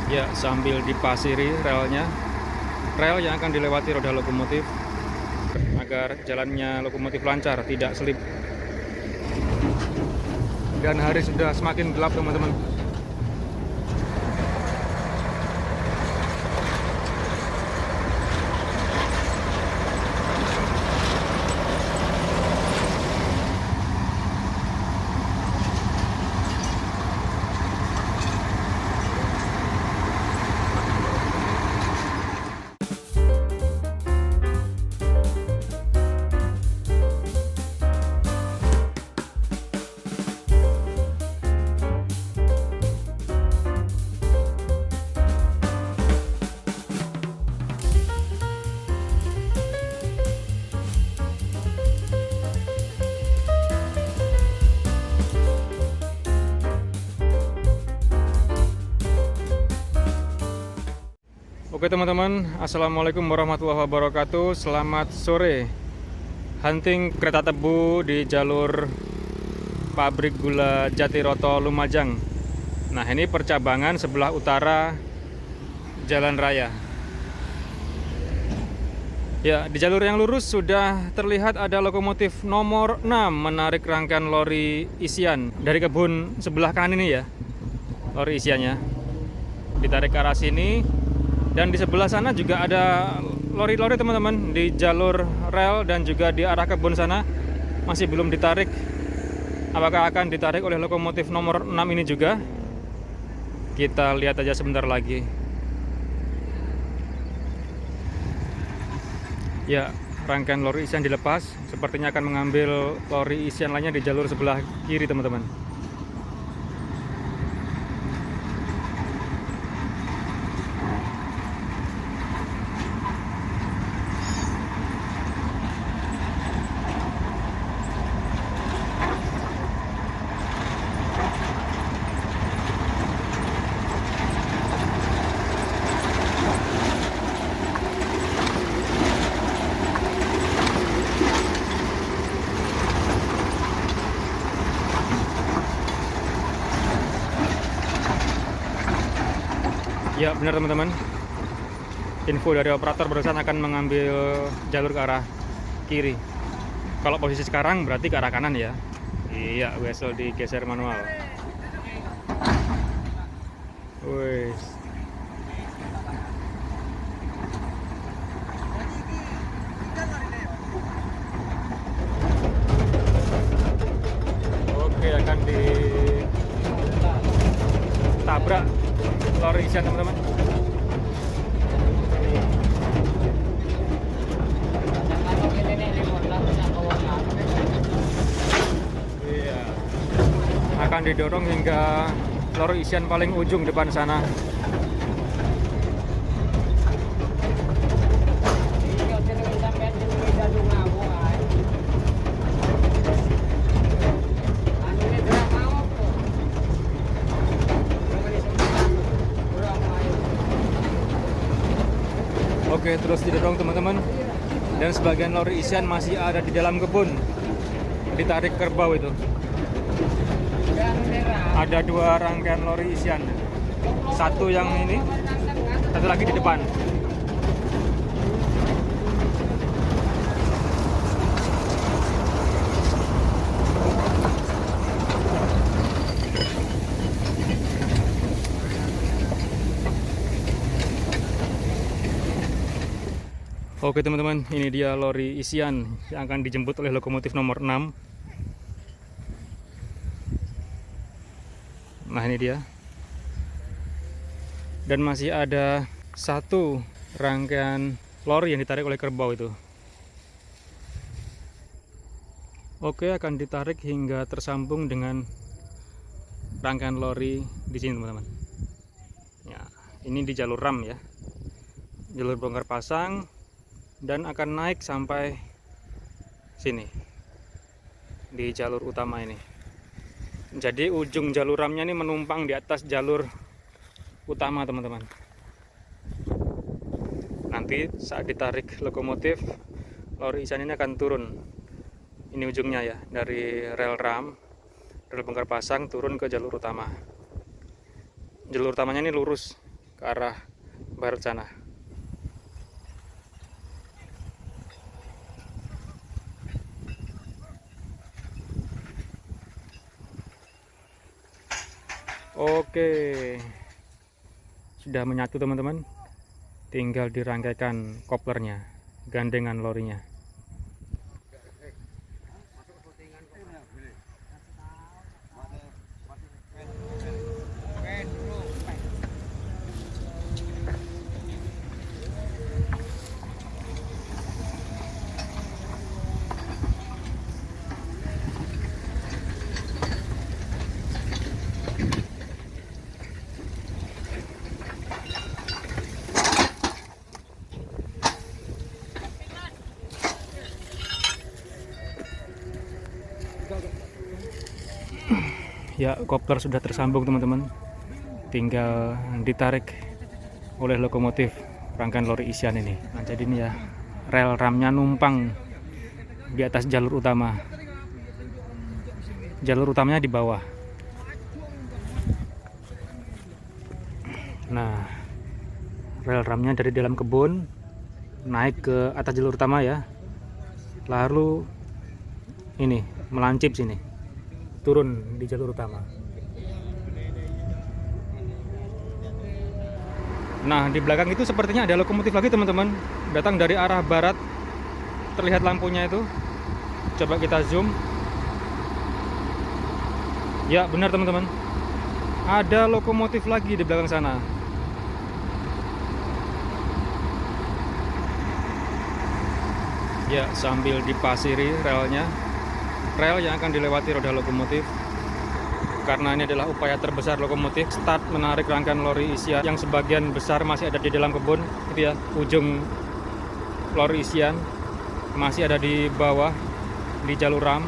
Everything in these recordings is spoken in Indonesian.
Ya, sambil dipasiri relnya, rel yang akan dilewati roda lokomotif agar jalannya lokomotif lancar, tidak selip. Dan hari sudah semakin gelap teman-teman. Oke teman-teman, assalamualaikum warahmatullahi wabarakatuh. Selamat sore. Hunting kereta tebu di jalur pabrik gula Jatiroto Lumajang. Nah, ini percabangan sebelah utara jalan raya. Ya, di jalur yang lurus sudah terlihat ada lokomotif nomor 6 menarik rangkaian lori isian dari kebun sebelah kanan ini ya. Lori isiannya ditarik ke arah sini. Dan di sebelah sana juga ada lori-lori teman-teman di jalur rel dan juga di arah kebun sana masih belum ditarik. Apakah akan ditarik oleh lokomotif nomor 6 ini juga? Kita lihat aja sebentar lagi. Ya, rangkaian lori isian dilepas. Sepertinya akan mengambil lori isian lainnya di jalur sebelah kiri teman-teman. Ya benar teman-teman, info dari operator barusan akan mengambil jalur ke arah kiri. Kalau posisi sekarang berarti ke arah kanan ya. Iya, wesel digeser manual. Wes. Oke, akan ditabrak lori isian teman-teman. Iya. Akan didorong hingga lori isian paling ujung depan sana. Oke, terus didorong teman-teman. Dan sebagian lori isian masih ada di dalam kebun. Ditarik kerbau itu. Ada 2 rangkaian lori isian. Satu yang ini, satu lagi di depan. Oke teman-teman, ini dia lori isian yang akan dijemput oleh lokomotif nomor 6. Nah ini dia. Dan masih ada 1 rangkaian lori yang ditarik oleh kerbau itu. Oke, akan ditarik hingga tersambung dengan rangkaian lori di sini teman-teman. Ya, ini di jalur RAM ya. Jalur bongkar pasang. Dan akan naik sampai sini di jalur utama ini. Jadi ujung jalur ramnya ini menumpang di atas jalur utama teman-teman. Nanti saat ditarik lokomotif, lori isian ini akan turun. Ini ujungnya ya, dari rel ram, rel bongkar pasang turun ke jalur utama. Jalur utamanya ini lurus, ke arah barat sana. Oke, sudah menyatu teman-teman, tinggal dirangkaikan koplernya, gandengan lorinya. Ya, kopler sudah tersambung teman-teman, tinggal ditarik oleh lokomotif rangkaian lori isian ini. Nah, jadi ini ya, rel ramnya numpang di atas jalur utama. Jalur utamanya di bawah. Nah, rel ramnya dari dalam kebun naik ke atas jalur utama ya, lalu ini melancip sini, turun di jalur utama. Nah, di belakang itu sepertinya ada lokomotif lagi teman-teman, datang dari arah barat. Terlihat lampunya itu. Coba kita zoom. Ya, benar teman-teman, ada lokomotif lagi di belakang sana. Ya, sambil dipasiri relnya, rel yang akan dilewati roda lokomotif. Karena ini adalah upaya terbesar lokomotif, start menarik rangkaian lori isian yang sebagian besar masih ada di dalam kebun, itu ya, ujung lori isian masih ada di bawah di jalur ram.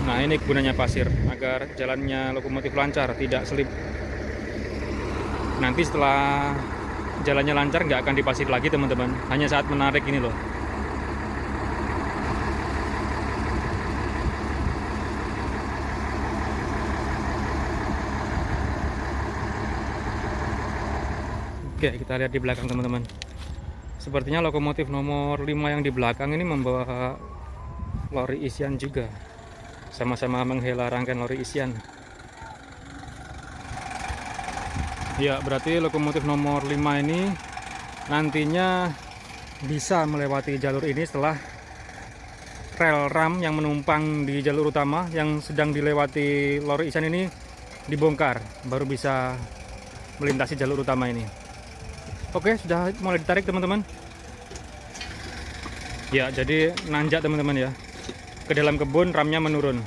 Nah, ini gunanya pasir agar jalannya lokomotif lancar, tidak selip. Nanti setelah jalannya lancar nggak akan dipasir lagi teman-teman, hanya saat menarik ini loh. Oke, kita lihat di belakang teman-teman. Sepertinya lokomotif nomor 5 yang di belakang ini membawa lori isian juga. Sama-sama menghela rangkaian lori isian. Ya, berarti lokomotif nomor 5 ini nantinya bisa melewati jalur ini setelah rel ram yang menumpang di jalur utama yang sedang dilewati lori isian ini dibongkar, baru bisa melintasi jalur utama ini. Oke, sudah mulai ditarik teman-teman. Ya, jadi nanjak teman-teman ya. Ke dalam kebun, ramnya menurun.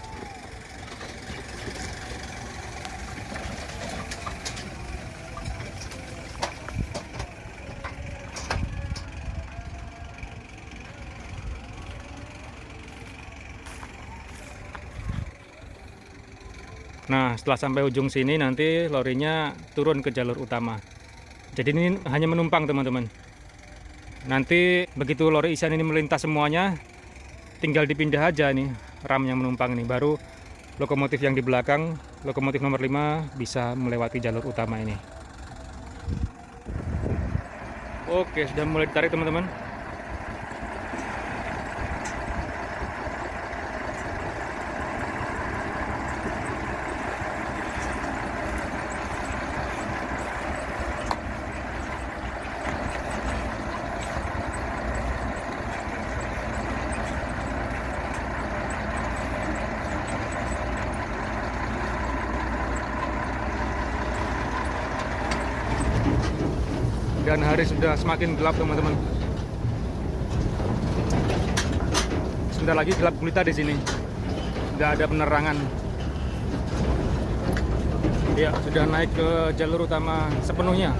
Nah, setelah sampai ujung sini nanti lorinya turun ke jalur utama. Jadi ini hanya menumpang teman-teman. Nanti begitu lori isian ini melintas semuanya, tinggal dipindah aja nih ram yang menumpang ini. Baru lokomotif yang di belakang, lokomotif nomor 5 bisa melewati jalur utama ini. Oke, sudah mulai ditarik teman-teman. Dan hari sudah semakin gelap teman-teman. Sebentar lagi gelap gulita di sini. Nggak ada penerangan. Ya, sudah naik ke jalur utama sepenuhnya.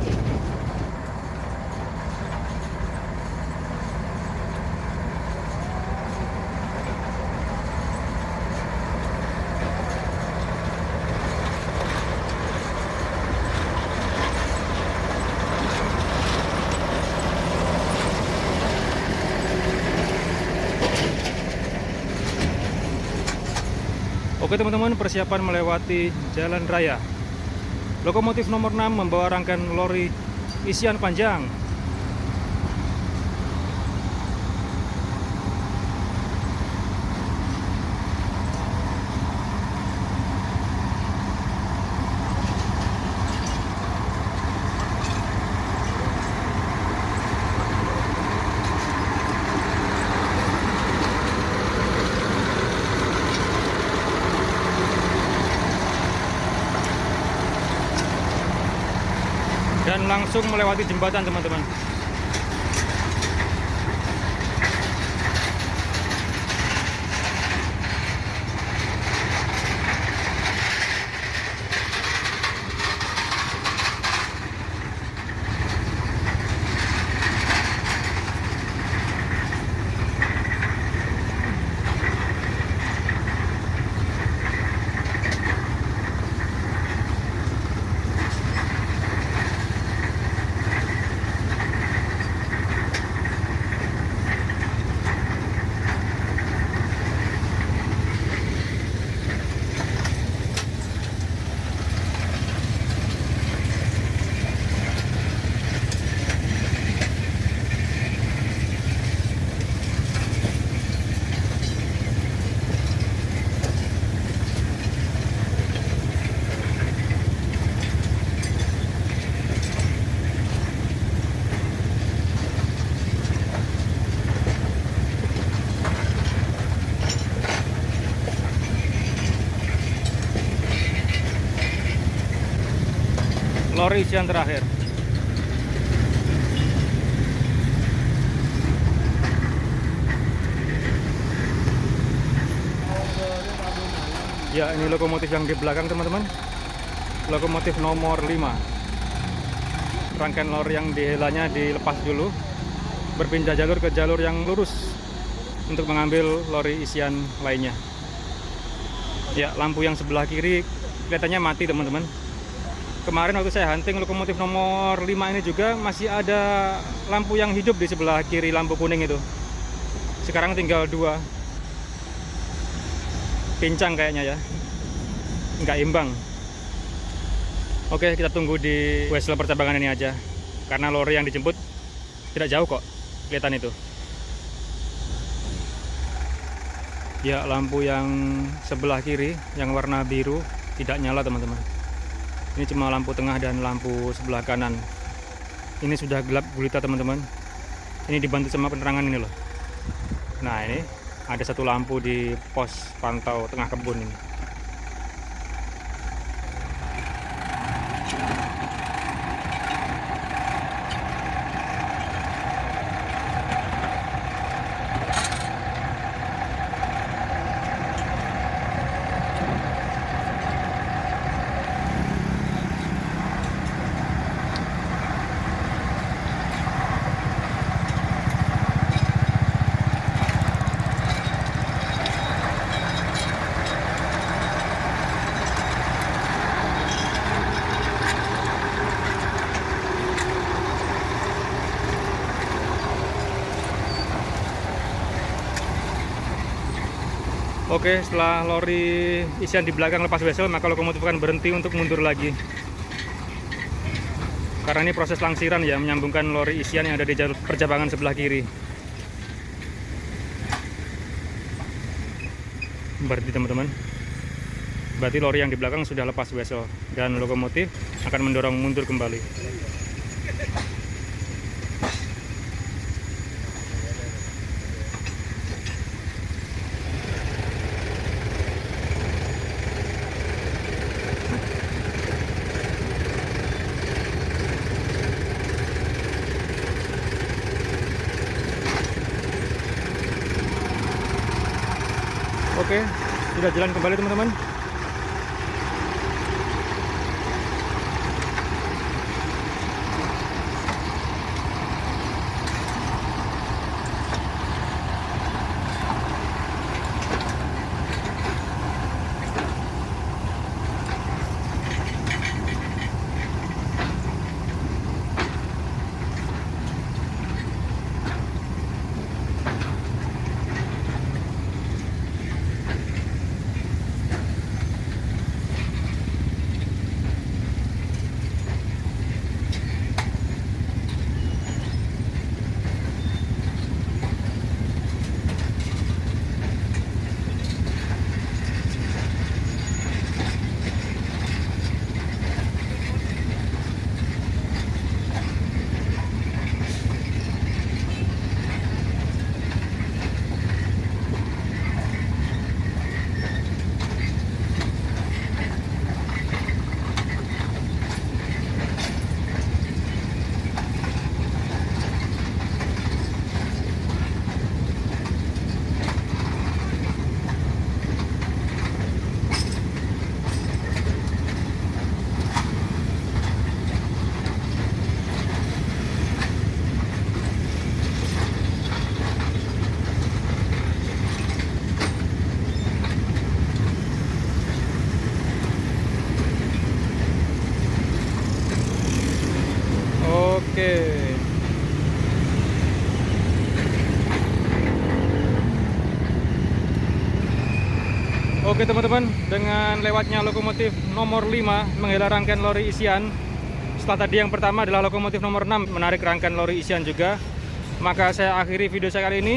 Oke teman-teman, persiapan melewati jalan raya. Lokomotif nomor 6 membawa rangkaian lori isian panjang. Dan langsung melewati jembatan, teman-teman. Lori isian terakhir. Ya, ini lokomotif yang di belakang, teman-teman. Lokomotif nomor 5. Rangkaian lori yang dihilanya dilepas dulu, berpindah jalur ke jalur yang lurus untuk mengambil lori isian lainnya. Ya, lampu yang sebelah kiri kelihatannya mati, teman-teman. Kemarin waktu saya hunting lokomotif nomor 5 ini juga masih ada lampu yang hidup di sebelah kiri, lampu kuning itu. Sekarang tinggal 2. Pincang kayaknya ya, nggak imbang. Oke, kita tunggu di wesel percabangan ini aja, karena lori yang dijemput tidak jauh kok, kelihatan itu. Ya, lampu yang sebelah kiri yang warna biru tidak nyala, teman-teman. Ini cuma lampu tengah dan lampu sebelah kanan. Ini sudah gelap gulita, teman-teman. Ini dibantu sama penerangan ini loh. Nah, ini ada satu lampu di pos pantau tengah kebun ini. Oke, setelah lori isian di belakang lepas wesel, maka lokomotif akan berhenti untuk mundur lagi. Karena ini proses langsiran ya, menyambungkan lori isian yang ada di jalur percabangan sebelah kiri. Berarti, teman-teman, berarti lori yang di belakang sudah lepas wesel dan lokomotif akan mendorong mundur kembali. Oke, sudah jalan kembali, teman-teman. Oke. Oke teman-teman, dengan lewatnya lokomotif nomor 5 menghela rangkaian lori isian, setelah tadi yang pertama adalah lokomotif nomor 6 menarik rangkaian lori isian juga, maka saya akhiri video saya kali ini.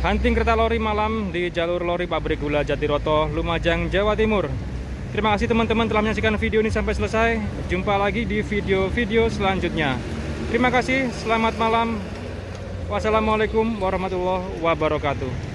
Hunting kereta lori malam di jalur lori pabrik gula Jatiroto, Lumajang, Jawa Timur. Terima kasih teman-teman telah menyaksikan video ini sampai selesai. Jumpa lagi di video-video selanjutnya. Terima kasih, selamat malam. Wassalamualaikum warahmatullahi wabarakatuh.